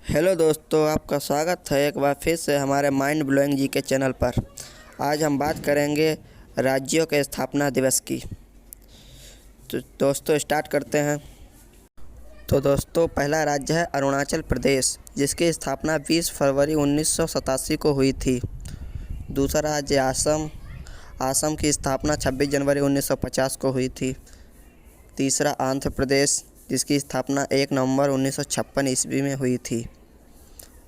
Hello दोस्तों, आपका स्वागत है एक बार फिर से हमारे माइंड ब्लोइंग जी के चैनल पर। आज हम बात करेंगे राज्यों के स्थापना दिवस की। तो दोस्तों स्टार्ट करते हैं। तो दोस्तों पहला राज्य है अरुणाचल प्रदेश, जिसकी स्थापना 20 फरवरी 1987 को हुई थी। दूसरा राज्य असम की स्थापना 26 जनवरी 1950 को हुई थी। तीसरा आंध्र प्रदेश, जिसकी स्थापना 1 नवंबर 1956 ईस्वी में हुई थी।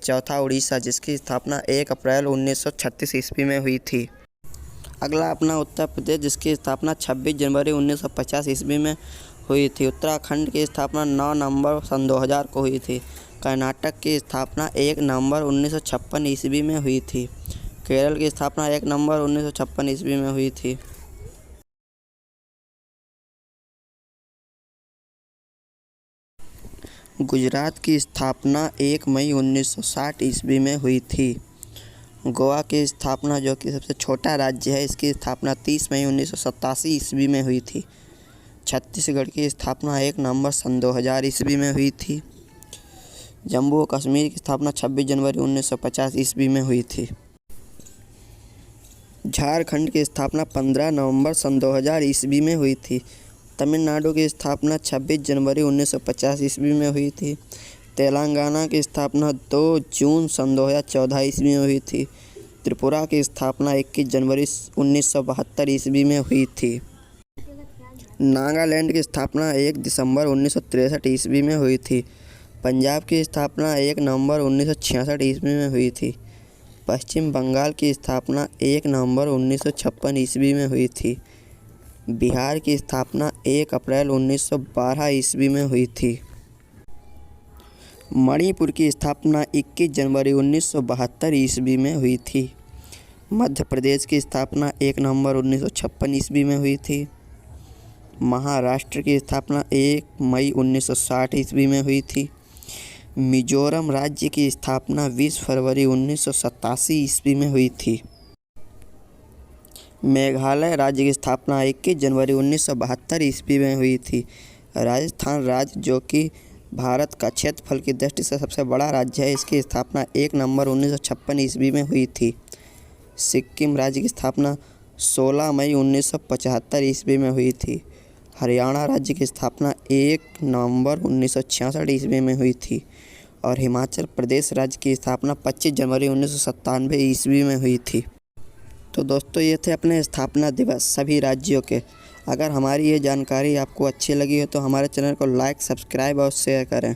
चौथा उड़ीसा, जिसकी स्थापना 1 अप्रैल 1936 ईस्वी में हुई थी। अगला अपना उत्तर प्रदेश, जिसकी स्थापना 26 जनवरी 1950 ईस्वी में हुई थी। उत्तराखंड की स्थापना 9 नवंबर सन 2000 को हुई थी। कर्नाटक की स्थापना 1 नवंबर 1956 ईस्वी में हुई थी। केरल की स्थापना 1 नवंबर 1956 ईस्वी में हुई थी। गुजरात की स्थापना 1 मई 1960 ईस्वी में हुई थी। गोवा की स्थापना, जो कि सबसे छोटा राज्य है, इसकी स्थापना 30 मई 1987 ईस्वी में हुई थी। छत्तीसगढ़ की स्थापना 1 नवंबर सन 2000 ईस्वी में हुई थी। जम्मू और कश्मीर की स्थापना 26 जनवरी 1950 ईस्वी में हुई थी। झारखंड की स्थापना 15 नवंबर सन 2000 ईस्वी में हुई थी। तमिलनाडु की स्थापना 26 जनवरी 1950 ईस्वी में हुई थी। तेलंगाना की स्थापना 2 जून सन 2014 ईस्वी में हुई थी। त्रिपुरा की स्थापना 21 जनवरी 1972 ईस्वी में हुई थी। नागालैंड की स्थापना 1 दिसंबर 1963 ईस्वी में हुई थी। पंजाब की स्थापना 1 नवंबर 1966 ईस्वी में हुई थी। पश्चिम बंगाल की स्थापना 1 नवंबर 1956 ईस्वी में हुई थी। बिहार की स्थापना 1 अप्रैल 1912 ईस्वी में हुई थी। मणिपुर की स्थापना 21 जनवरी 1972 ईस्वी में हुई थी। मध्य प्रदेश की स्थापना 1 नवंबर 1956 ईस्वी में हुई थी। महाराष्ट्र की स्थापना 1 मई 1960 ईस्वी में हुई थी। मिजोरम राज्य की स्थापना 20 फरवरी 1987 ईस्वी में हुई थी। मेघालय राज्य की स्थापना 21 जनवरी 1972 ईस्वी में हुई थी। राजस्थान राज्य, जो कि भारत का क्षेत्रफल की दृष्टि से सबसे बड़ा राज्य है, इसकी स्थापना 1 नवंबर 1956 ईस्वी में हुई थी। सिक्किम राज्य की स्थापना 16 मई 1975 ईस्वी में हुई थी। हरियाणा राज्य की स्थापना 1 नवंबर 1966 ईस्वी में हुई थी। और हिमाचल प्रदेश राज्य की स्थापना 25 जनवरी 1997 ईस्वी में हुई थी। तो दोस्तों ये थे अपने स्थापना दिवस सभी राज्यों के। अगर हमारी ये जानकारी आपको अच्छी लगी हो तो हमारे चैनल को लाइक, सब्सक्राइब और शेयर करें।